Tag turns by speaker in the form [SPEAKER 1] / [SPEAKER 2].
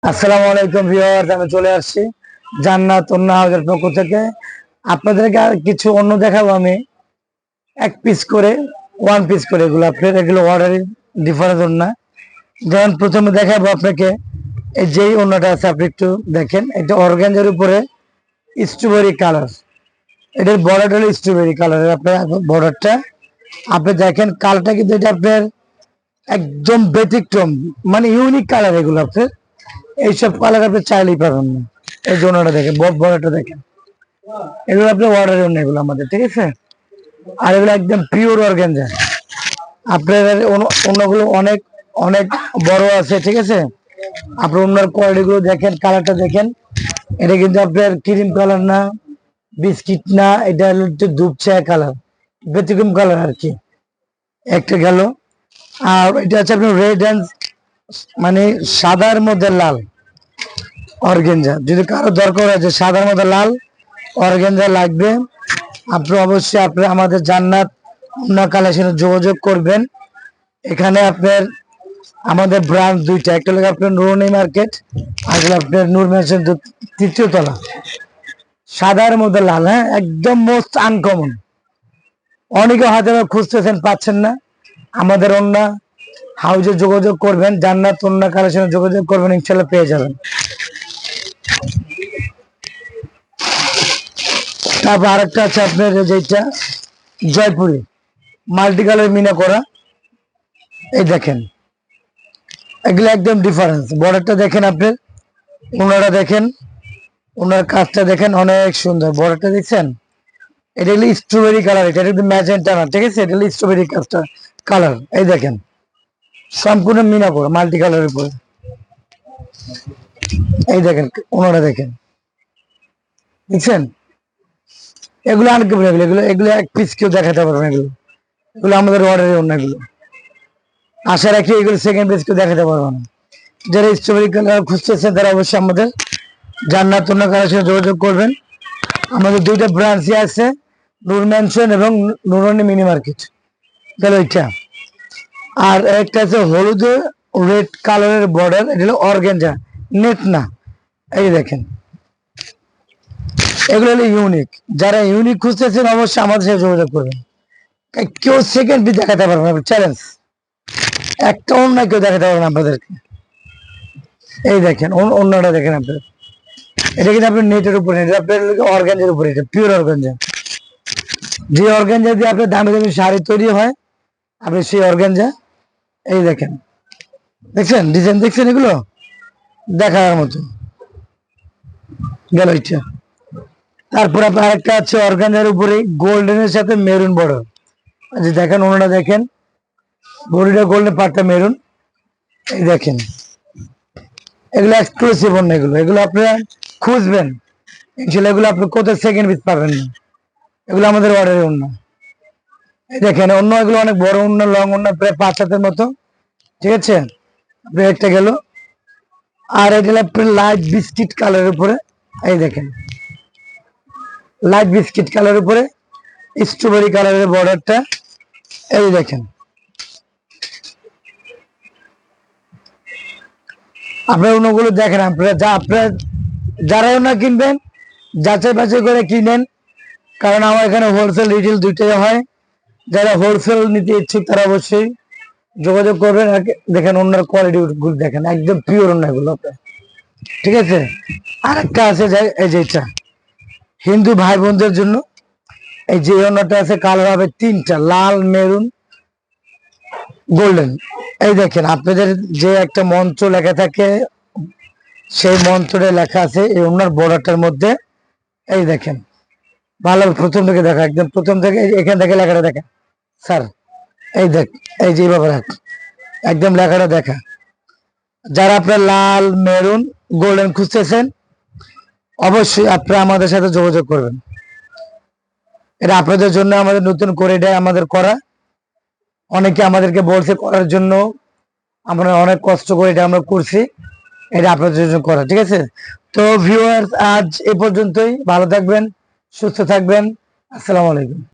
[SPEAKER 1] আসসালামু আলাইকুম ভিউয়ার্স, আমি চলে আসছি জান্নাত ওন্না হাউসের পক্ষ থেকে। আপনাদেরকে আর কিছু অন্য দেখাবো আমি, এক পিস করে, ওয়ান পিস করে। এগুলো আপনার এগুলো অর্ডারের ডিফারেন্স ওন্না। যেমন প্রথমে দেখাবো আপনাকে, এই যেই ওন্নাটা আছে আপনি একটু দেখেন, এটা অর্গানজার উপরে স্ট্রবেরি কালার। এটার বর্ডারটা হলো স্ট্রবেরি কালারের। আপনার বর্ডারটা আপনি দেখেন, কালারটা কিন্তু এটা আপনার একদম ব্যতিক্রম, মানে ইউনিক কালার। এগুলো আপনার এইসব কালার আপনি চাইলেই পাবেন না। এই জন্যটা দেখেন, বড়টা দেখেন, এগুলো আপনি অর্ডারের জন্য, এগুলো আমাদের, ঠিক আছে। আর এগুলো একদম পিওর অর্গানজা। আপনার অন্যগুলো অনেক অনেক বড় আছে, ঠিক আছে। আপনার অন্যার কোয়ালিটি গুলো দেখেন, কালারটা দেখেন। এটা কিন্তু আপনার ক্রিম কালার না, বিস্কিট না, এটা হচ্ছে দুধ কালার, ব্যতিক্রম কালার আর কি। একটা গেল। আর এটা হচ্ছে আপনার রেড অ্যান্ড, মানে সাদার মধ্যে লাল অর্গেঞ্জা। যদি কারো দরকার হয় যে সাদার মধ্যে লাল অর্গেঞ্জা লাগবে, আপনি অবশ্যই আপনি আমাদের জান্নাত ওন্না কালেকশনে যোগাযোগ করবেন। এখানে আপনার আমাদের ব্রাঞ্চ দুইটা, একটা হলো আপনার নুরানি মার্কেট, আর হলো আপনার নূর ম্যানশন 3য় তলা। সাদার মধ্যে লাল, হ্যাঁ, একদম মোস্ট আনকমন। অনেকে হয়তো খুঁজতেছেন, পাচ্ছেন না। আমাদের ওন্না হাউজে যোগাযোগ করবেন, জান্নাত ওন্না কালেকশনে যোগাযোগ করবেন, ইনশাল্লাহ পেয়ে যাবেন। তারপর আরেকটা আছে আপনার, যেটা জয়পুরি মাল্টি কালার মিনা করা। এই দেখেন, এগুলো একদম ডিফারেন্স। বর্ডারটা দেখেন আপনার, ওনারা দেখেন, ওনার কাজটা দেখেন, অনেক সুন্দর। বর্ডারটা দেখছেন, এটা হলো স্ট্রবেরি কালার, এটা কিন্তু ম্যাজেন্টা না, ঠিক আছে। এটা হলো স্ট্রবেরি কাজটা কালার। এই দেখেন, সম্পূর্ণ মিনা করা মাল্টি কালারের উপরে। এই দেখেন, ওনারা দেখেন, দেখছেন। এগুলো আনকেবল, এগুলো এগুলো এক পিস কেউ দেখাতে পারবে না। এগুলো এগুলো আমাদের অর্ডারের অন্য। এগুলো আশা রাখি এগুলো সেকেন্ড পেজ কেউ দেখাতে পারবো না। যারা স্ট্রবেরি কালার খুঁজতেছেন তারা অবশ্যই আমাদের জান্নাত ওন্না কালেকশনে যোগাযোগ করবেন। আমাদের দুইটা ব্রাঞ্চই আছে, নূর ম্যানশন এবং নুরানি মিনি মার্কেট, গেল এটা। আর একটা আছে হলুদে রেড কালারের বর্ডার, এটা হলো অর্গেঞ্জা, নেট না। এই দেখেন, এগুলো হলো ইউনিক। যারা ইউনিক খুঁজতেছেন অবশ্যই আমাদের সাথে যোগাযোগ করবেন। কেউ সেকেন্ড পিস দেখাতে পারবে না, চ্যালেঞ্জ। একটা অন্য কেউ দেখাতে পারবে না আপনাদেরকে। এই দেখেন, অন্যটা দেখেন আপনার, এটা কিন্তু আপনার নেটের উপরে, এটা আপনার অর্গানজার উপরে, এটা পিওর অর্গানজা। যে অর্গানজা দিয়ে আপনার দামি দামি শাড়ি তৈরি হয়, আপনি সেই অর্গানজা। এই দেখেন, দেখছেন ডিজাইন, দেখছেন, এগুলো দেখার মতো। গেল ইচ্ছা। তারপর আপনার আরেকটা আছে অর্গানজার উপরে গোল্ডেনের সাথে মেরুন বর্ডার। আচ্ছা দেখেন, ওনারা দেখেন, বডিটা গোল্ডেন, পাটটা মেরুন। এই দেখেন, এগুলো এক্সক্লুসিভ অন্য। এগুলো এগুলো আপনারা খুঁজবেন, ইনশাল্লাহ এগুলো আপনি কোথাও সেকেন্ড পিস পাবেন না। এগুলো আমাদের অর্ডারের অন্য। এই দেখেন, অন্য এগুলো অনেক বড় অন্য, লং অন্য, প্রায় 5 হাতের মতো, ঠিক আছে। আপনি একটা গেল। আর এটা আপনার লাইট বিস্কিট কালারের উপরে। এই দেখেন, লাইট বিস্কিট কালারের উপরে স্ট্রবেরি কালারের বর্ডারটা। এই দেখেন, আপনার অন্যগুলো দেখেন। আপনারা যারা ওনা কিনবেন, যাচাই বাছাই করে কিনেন, কারণ আমার এখানে হোলসেল রিটেল দুইটাই হয়। যারা হোলসেল নিতে ইচ্ছুক তারা অবশ্যই যোগাযোগ করবেন। দেখেন ওনার কোয়ালিটি গুলো দেখেন, একদম পিওর ওনাগুলো, ঠিক আছে। আরেকটা আছে, এই যে এটা হিন্দু ভাই বোনদের জন্য। এই যে ওনাটা আছে, কালার হবে 3টা, লাল, মেরুন, গোল্ডেন। এই দেখেন, আপনাদের যে একটা মন্ত্র লেখা থাকে, সেই মন্ত্রে লেখা আছে এই ওনার বর্ডারটার মধ্যে। এই দেখেন, ভালো, প্রথম থেকে দেখা, একদম প্রথম থেকে এখান থেকে লেখাটা দেখা স্যার। এই দেখ, এই যে এইভাবে রাখ, একদম লেখাটা দেখা। যারা আপনার লাল, মেরুন, গোল্ডেন খুঁজতেছেন, অবশ্যই আপনারা আমাদের সাথে যোগাযোগ করবেন। এটা আপনাদের জন্য আমাদের নতুন করে, এটা আমাদের করা। অনেকে আমাদেরকে বলছে করার জন্য, আমরা অনেক কষ্ট করে এটা আমরা করছি। এটা আপনাদের জন্য করা, ঠিক আছে। তো ভিউয়ার্স, আজ এ পর্যন্তই। ভালো থাকবেন, সুস্থ থাকবেন। আসসালামু আলাইকুম।